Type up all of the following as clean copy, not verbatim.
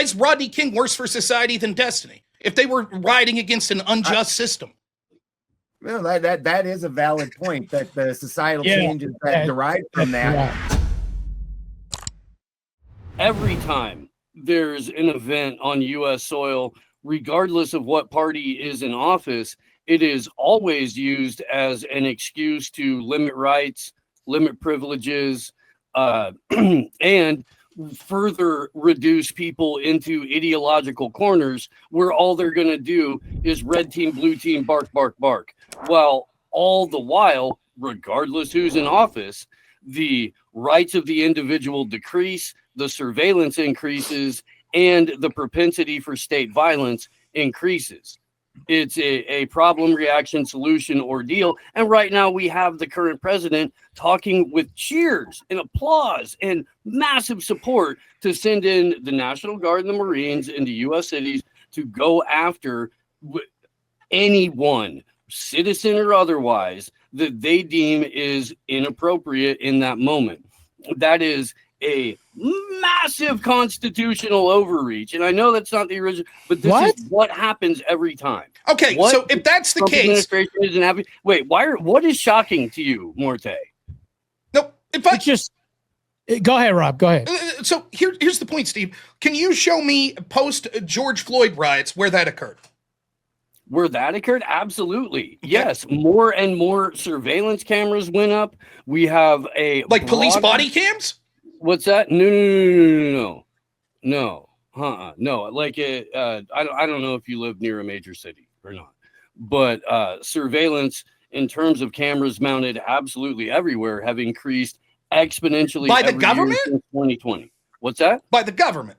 is Rodney King worse for society than Destiny if they were riding against an unjust system? Well, that is a valid point, that the societal changes that derive from that. Every time there's an event on U.S. soil, regardless of what party is in office, it is always used as an excuse to limit rights, limit privileges, and further reduce people into ideological corners where all they're going to do is red team, blue team, bark, bark, bark. While all the while, regardless who's in office, the rights of the individual decrease, the surveillance increases, and the propensity for state violence increases. It's a problem, reaction, solution, ordeal. And right now we have the current president talking with cheers and applause and massive support to send in the National Guard and the Marines into U.S. cities to go after anyone, citizen or otherwise, that they deem is inappropriate in that moment. That is a massive constitutional overreach. And I know that's not the original, but this is what happens every time. Okay, so if that's the case, isn't happy. Wait, what is shocking to you, Morte? No, go ahead, Rob. Go ahead. So here's the point, Steve. Can you show me post George Floyd riots where that occurred? Where that occurred? Absolutely. Yes. More and more surveillance cameras went up. We have police body cams? What's that? No. No. Like I don't know if you live near a major city or not, but surveillance in terms of cameras mounted absolutely everywhere have increased exponentially by the government since 2020. What's that? By the government,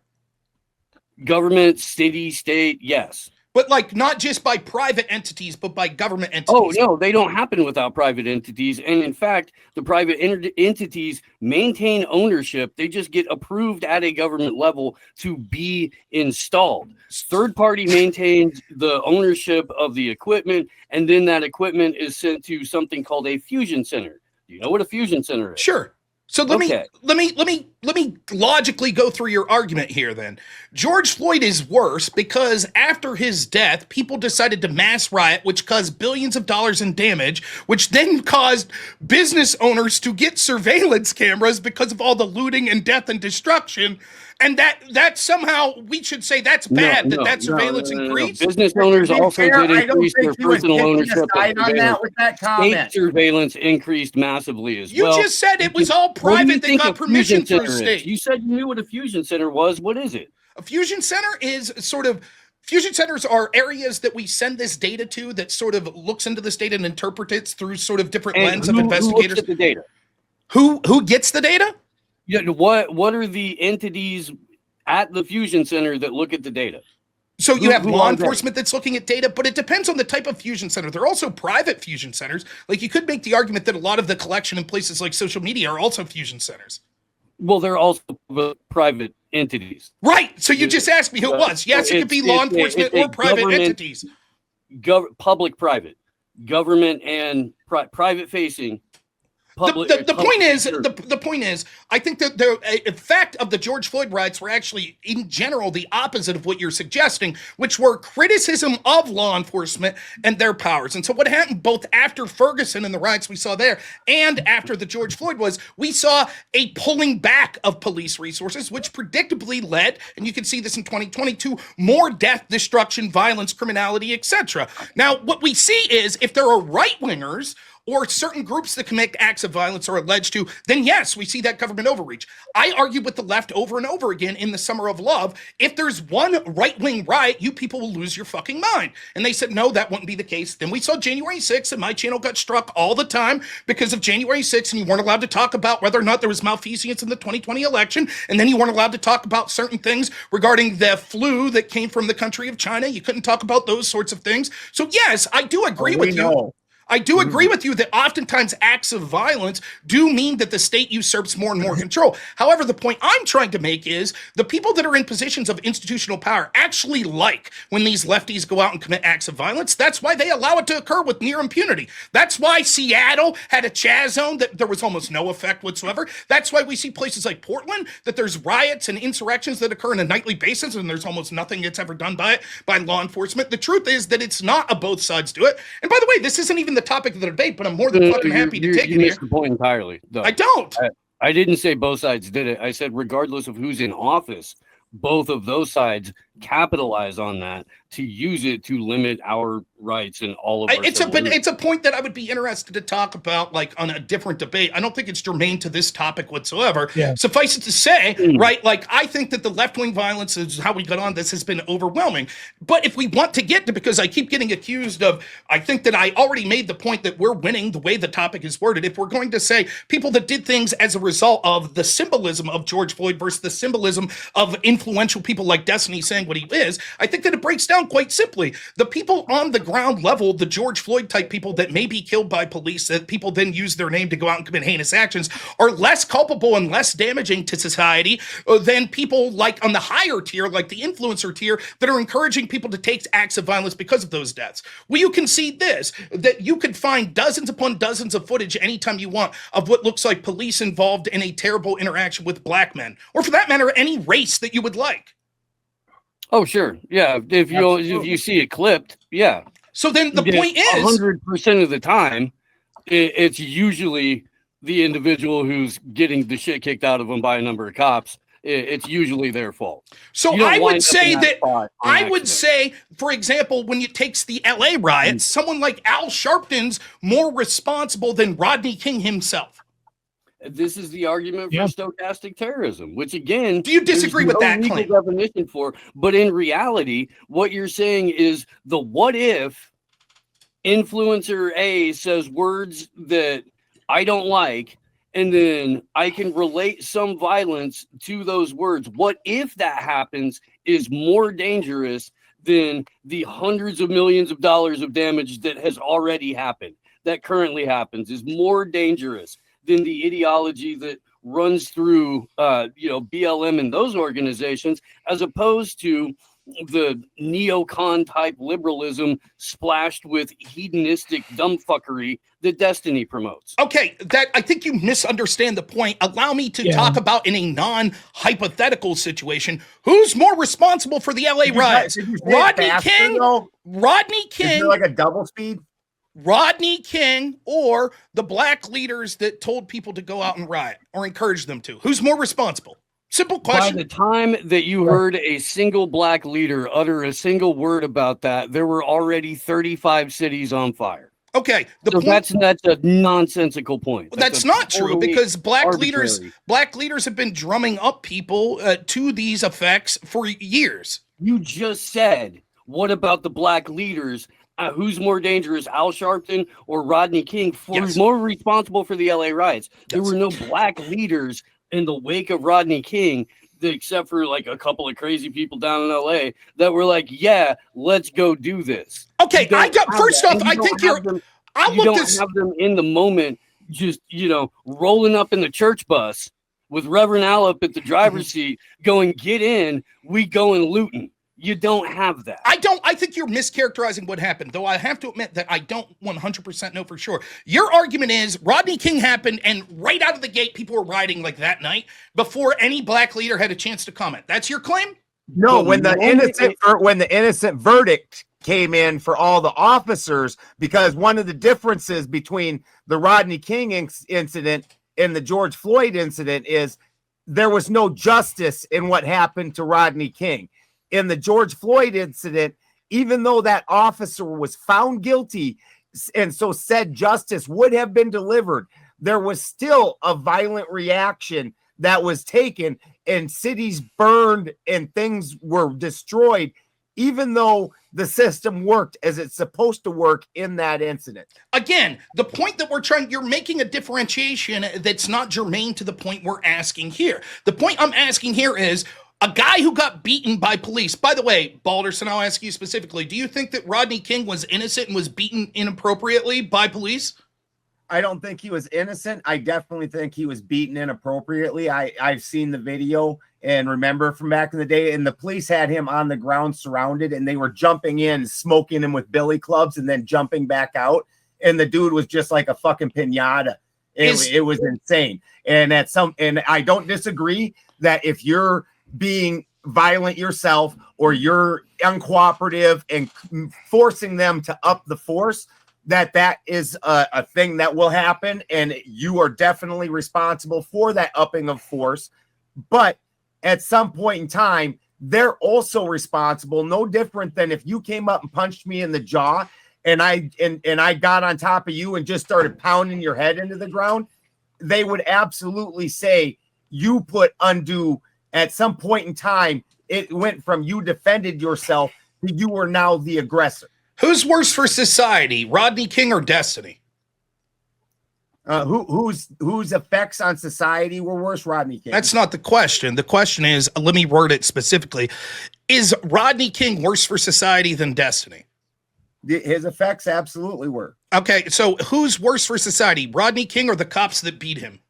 city, state, yes. But not just by private entities, but by government entities. Oh, no, they don't happen without private entities. And in fact, the private entities maintain ownership. They just get approved at a government level to be installed. Third party maintains the ownership of the equipment, and then that equipment is sent to something called a fusion center. Do you know what a fusion center is? Sure. So let me logically go through your argument here then. George Floyd is worse because after his death, people decided to mass riot, which caused billions of dollars in damage, which then caused business owners to get surveillance cameras because of all the looting and death and destruction. And that somehow we should say that's bad, that surveillance increased. Business owners also did increase their personal ownership of surveillance. State surveillance increased massively as well. You just said it was all private that got permission through state. You said you knew what a fusion center was. What is it? A fusion center is fusion centers are areas that we send this data to that sort of looks into this data and interprets it through sort of different lens of investigators. Who looks at the data? Who gets the data? Yeah, what are the entities at the fusion center that look at the data? So you have law enforcement that's looking at data, but it depends on the type of fusion center. There are also private fusion centers. Like you could make the argument that a lot of the collection in places like social media are also fusion centers. Well, they're also private entities. Right. So you just asked me who it was. Yes, it could be law enforcement or private entities. Public-private. Government and private facing. The point is, I think that the effect of the George Floyd riots were actually, in general, the opposite of what you're suggesting, which were criticism of law enforcement and their powers. And so what happened both after Ferguson and the riots we saw there and after the George Floyd was we saw a pulling back of police resources, which predictably led, and you can see this in 2022, more death, destruction, violence, criminality, etc. Now, what we see is if there are right-wingers or certain groups that commit acts of violence are alleged to, then yes, we see that government overreach. I argue with the left over and over again in the Summer of Love. If there's one right-wing riot, you people will lose your fucking mind. And they said, no, that wouldn't be the case. Then we saw January 6th, and my channel got struck all the time because of January 6th, and you weren't allowed to talk about whether or not there was malfeasance in the 2020 election, and then you weren't allowed to talk about certain things regarding the flu that came from the country of China. You couldn't talk about those sorts of things. So yes, I do agree with you. I do agree with you that oftentimes acts of violence do mean that the state usurps more and more control. However, the point I'm trying to make is the people that are in positions of institutional power actually like when these lefties go out and commit acts of violence. That's why they allow it to occur with near impunity. That's why Seattle had a Chaz zone that there was almost no effect whatsoever. That's why we see places like Portland that there's riots and insurrections that occur on a nightly basis and there's almost nothing that's ever done by it by law enforcement. The truth is that it's not a both sides do it. And by the way, this isn't even the topic of the debate, but I'm more than fucking happy to take it here. You missed the point entirely, though. I don't. I didn't say both sides did it. I said regardless of who's in office, both of those sides capitalize on that to use it to limit our rights and all of our it's a point that I would be interested to talk about, like on a different debate. I don't think it's germane to this topic whatsoever. Yeah. Suffice it to say, right, like I think that the left-wing violence is how we got on this has been overwhelming. But if we want to get to, because I keep getting accused of, I think that I already made the point that we're winning the way the topic is worded. If we're going to say people that did things as a result of the symbolism of George Floyd versus the symbolism of influential people like Destiny saying what he is, I think that it breaks down quite simply. The people on the ground level, the George Floyd type people that may be killed by police, that people then use their name to go out and commit heinous actions, are less culpable and less damaging to society than people like on the higher tier, like the influencer tier, that are encouraging people to take acts of violence because of those deaths. Will you concede this, that you could find dozens upon dozens of footage anytime you want of what looks like police involved in a terrible interaction with black men, or for that matter, any race that you would like? Oh, sure. Yeah. If you see it clipped, yeah. So then the point is 100% of the time, it's usually the individual who's getting the shit kicked out of them by a number of cops. It's usually their fault. So I would say for example, when it takes the LA riots, someone like Al Sharpton's more responsible than Rodney King himself. This is the argument for stochastic terrorism, which again, do you disagree with that claim? Definition for, but in reality, what you're saying is the what if influencer A says words that I don't like, and then I can relate some violence to those words. What if that happens is more dangerous than the hundreds of millions of dollars of damage that has already happened, that currently happens, is more dangerous than the ideology that runs through, BLM and those organizations, as opposed to the neocon type liberalism splashed with hedonistic dumbfuckery that Destiny promotes. Okay, that I think you misunderstand the point. Allow me to talk about in a non-hypothetical situation. Who's more responsible for the LA riots? Rodney King? Rodney King? Is there like a double speed? Rodney King or the black leaders that told people to go out and riot or encouraged them to? Who's more responsible? Simple question. By the time that you heard a single black leader utter a single word about that, there were already 35 cities on fire. Okay, that's a nonsensical point. That's not true, because black leaders have been drumming up people to these effects for years. You just said, what about the black leaders? Who's more dangerous, Al Sharpton or Rodney King? Who's more responsible for the LA riots? There were no black leaders in the wake of Rodney King, except for like a couple of crazy people down in LA that were like, yeah, let's go do this. Okay, I think you don't have them in the moment, just, rolling up in the church bus with Reverend Al up at the driver's seat going, get in, we going looting. You don't have that. I think you're mischaracterizing what happened, though I have to admit that I don't 100% know for sure. Your argument is Rodney King happened, and right out of the gate, people were rioting like that night before any black leader had a chance to comment. That's your claim? No, when the innocent verdict came in for all the officers, because one of the differences between the Rodney King incident and the George Floyd incident is there was no justice in what happened to Rodney King. In the George Floyd incident, even though that officer was found guilty and so said justice would have been delivered, there was still a violent reaction that was taken, and cities burned and things were destroyed, even though the system worked as it's supposed to work in that incident. Again, the point that you're making a differentiation that's not germane to the point we're asking here. The point I'm asking here is, A guy who got beaten by police. By the way, Balderson, I'll ask you specifically, do you think that Rodney King was innocent and was beaten inappropriately by police? I don't think he was innocent. I definitely think he was beaten inappropriately. I've seen the video and remember from back in the day, and the police had him on the ground surrounded, and they were jumping in, smoking him with billy clubs, and then jumping back out. And the dude was just like a fucking pinata. It was insane. And I don't disagree that if you're being violent yourself or you're uncooperative and forcing them to up the force, that is a thing that will happen, and you are definitely responsible for that upping of force. But at some point in time, they're also responsible, no different than if you came up and punched me in the jaw and I got on top of you and just started pounding your head into the ground. They would absolutely say you put undue. At some point in time, it went from you defended yourself to you were now the aggressor. Who's worse for society, Rodney King or Destiny? Whose effects on society were worse, Rodney King? That's not the question. The question is, let me word it specifically. Is Rodney King worse for society than Destiny? His effects absolutely were. Okay, so who's worse for society, Rodney King or the cops that beat him?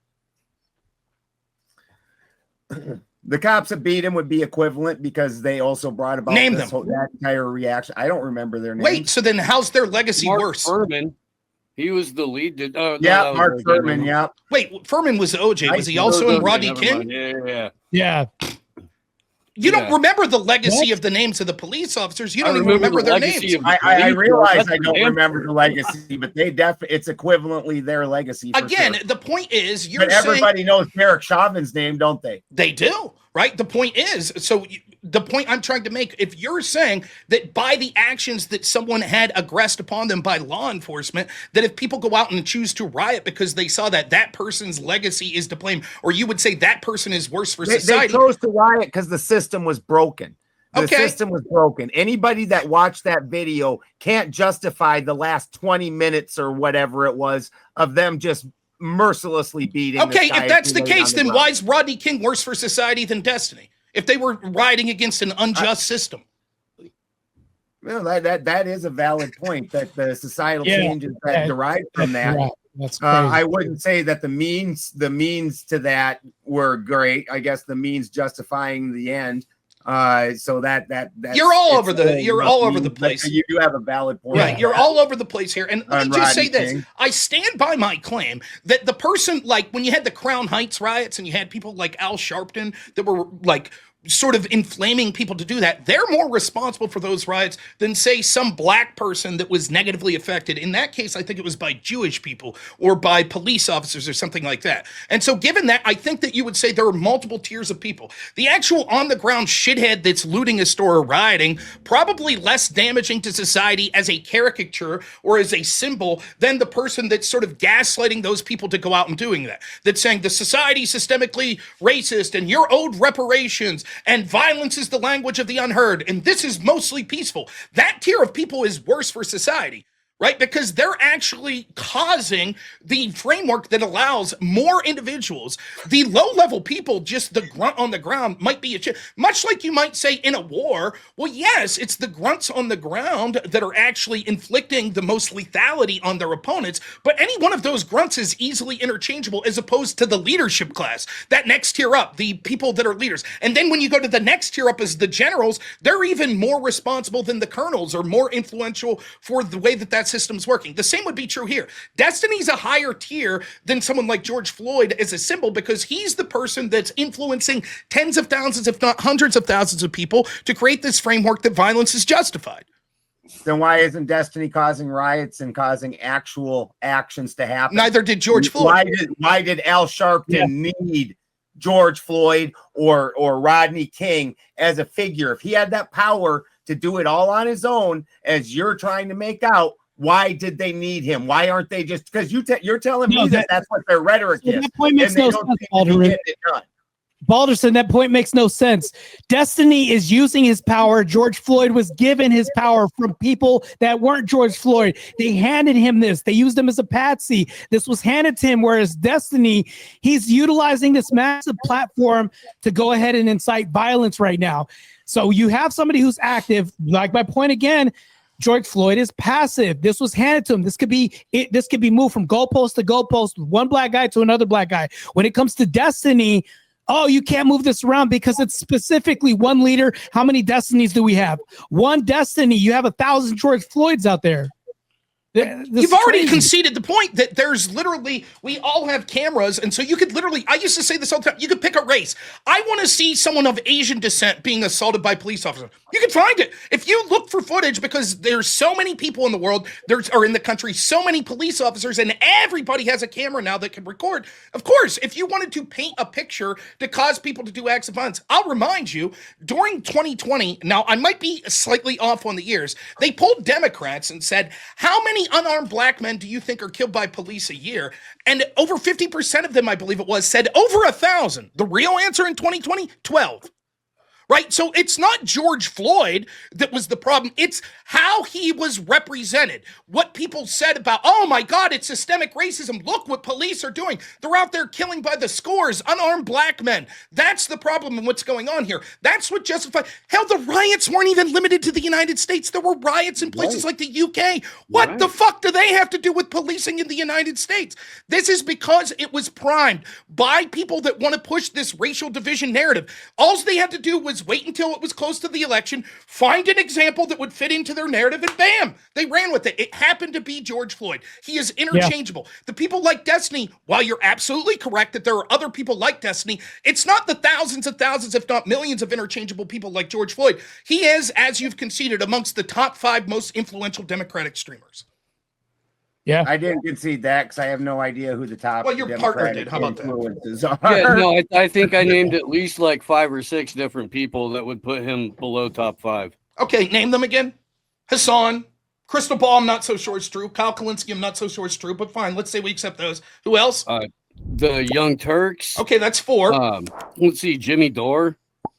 The cops that beat him would be equivalent because they also brought about that entire reaction. I don't remember their names. Wait, so then how's their legacy worse? Furman, he was the lead. Mark Furman, yeah. Wait, Furman was OJ. Was he also in Rodney King? Yeah. You don't remember the legacy of the names of the police officers. You don't even remember their names. I realize I don't remember the legacy, but they it's equivalently their legacy. Again, the point is, but everybody knows Derek Chauvin's name, don't they? They do, right? The point is, the point I'm trying to make, if you're saying that by the actions that someone had aggressed upon them by law enforcement, that if people go out and choose to riot because they saw that person's legacy is to blame, or you would say that person is worse for society. They chose to riot because the system was broken. The system was broken. Anybody that watched that video can't justify the last 20 minutes or whatever it was of them just mercilessly beating. Okay, if that's the case, then why is Rodney King worse for society than Destiny? If they were rioting against an unjust system. Well, that is a valid point, that the societal changes that derive from that. Right. That's I wouldn't say that the means to that were great. I guess the means justifying the end. So that you're all over the place. You do have a valid point. Right, you're all over the place here. And let me just say this. King. I stand by my claim that the person, like when you had the Crown Heights riots and you had people like Al Sharpton that were like sort of inflaming people to do that, they're more responsible for those riots than, say, some black person that was negatively affected. In that case, I think it was by Jewish people or by police officers or something like that. And so given that, I think that you would say there are multiple tiers of people. The actual on-the-ground shithead that's looting a store or rioting, probably less damaging to society as a caricature or as a symbol than the person that's sort of gaslighting those people to go out and doing that. That's saying the society's systemically racist and you're owed reparations and violence is the language of the unheard, and this is mostly peaceful. That tier of people is worse for society, right? Because they're actually causing the framework that allows more individuals. The low-level people, just the grunt on the ground, might be much like you might say in a war. Well, yes, it's the grunts on the ground that are actually inflicting the most lethality on their opponents, but any one of those grunts is easily interchangeable as opposed to the leadership class. That next tier up, the people that are leaders. And then when you go to the next tier up as the generals, they're even more responsible than the colonels or more influential for the way that system's working. The same would be true here. Destiny's a higher tier than someone like George Floyd as a symbol because he's the person that's influencing tens of thousands, if not hundreds of thousands of people to create this framework that violence is justified. Then why isn't Destiny causing riots and causing actual actions to happen? Neither did George Floyd. Why did Al Sharpton need George Floyd or Rodney King as a figure? If he had that power to do it all on his own, as you're trying to make out, why did they need him? Why aren't they just, because you're telling me that's what their rhetoric is. That point makes no sense, Alderman. Balderson, that point makes no sense. Destiny is using his power. George Floyd was given his power from people that weren't George Floyd. They handed him this. They used him as a patsy. This was handed to him, whereas Destiny, he's utilizing this massive platform to go ahead and incite violence right now. So you have somebody who's active. Like my point again, George Floyd is passive. This was handed to him. This could be moved from goalpost to goalpost, one black guy to another black guy. When it comes to Destiny, oh, you can't move this around because it's specifically one leader. How many Destinies do we have? One Destiny. You have 1,000 George Floyds out there. You've already conceded the point that there's literally, we all have cameras. And so you could literally, I used to say this all the time, you could pick a race. I want to see someone of Asian descent being assaulted by police officers. You can find it. If you look for footage, because there's so many people in the world, or in the country, so many police officers, and everybody has a camera now that can record. Of course, if you wanted to paint a picture to cause people to do acts of violence, I'll remind you, during 2020, now I might be slightly off on the years, they polled Democrats and said, how many unarmed black men do you think are killed by police a year? And over 50% of them, I believe it was, said over 1,000. The real answer in 2020, 12. Right? So it's not George Floyd that was the problem. It's how he was represented. What people said about, oh my God, it's systemic racism. Look what police are doing. They're out there killing by the scores, unarmed black men. That's the problem and what's going on here. That's what justified. Hell, the riots weren't even limited to the United States. There were riots in places like the UK. What the fuck do they have to do with policing in the United States? This is because it was primed by people that want to push this racial division narrative. All they had to do was wait until it was close to the election, find an example that would fit into their narrative, and bam, they ran with it. It happened to be George Floyd. He is interchangeable. Yeah. The people like Destiny, while you're absolutely correct that there are other people like Destiny, it's not the thousands and thousands, if not millions of interchangeable people like George Floyd. He is, as you've conceded, amongst the top 5 most influential Democratic streamers. Yeah, I didn't concede that because I have no idea who the top. Well, your partner did. How about that? Yeah, no, I think I named at least like 5 or 6 different people that would put him below top 5. Okay, name them again. Hassan, Crystal Ball, I'm not so sure it's true. Kyle Kalinske, I'm not so sure it's true, but fine. Let's say we accept those. Who else? The Young Turks. Okay, that's 4. Let's see, Jimmy Dore.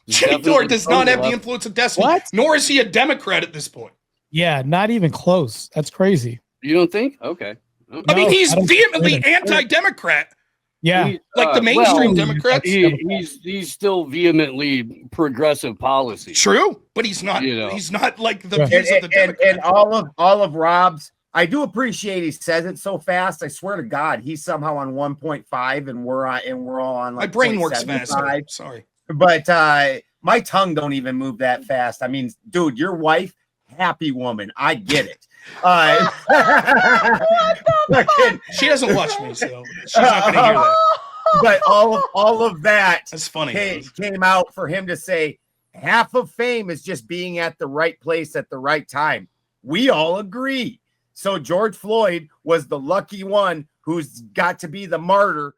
Jimmy Dore does not have the influence of Destiny, nor is he a Democrat at this point. Yeah, not even close. That's crazy. You don't think? Okay. I mean, he's vehemently anti-Democrat. Yeah, like the mainstream Democrats. He's still vehemently progressive policy. True, but he's not. He's not like the views of the Democrats. And all of Rob's. I do appreciate he says it so fast. I swear to God, he's somehow on 1.5, and we're all on. Like my brain works faster. Sorry, but my tongue don't even move that fast. I mean, dude, your wife, happy woman. I get it. She doesn't watch me, so she's not going to hear that. But all of that that's funny. Came out for him to say half of fame is just being at the right place at the right time. We all agree. So George Floyd was the lucky one who's got to be the martyr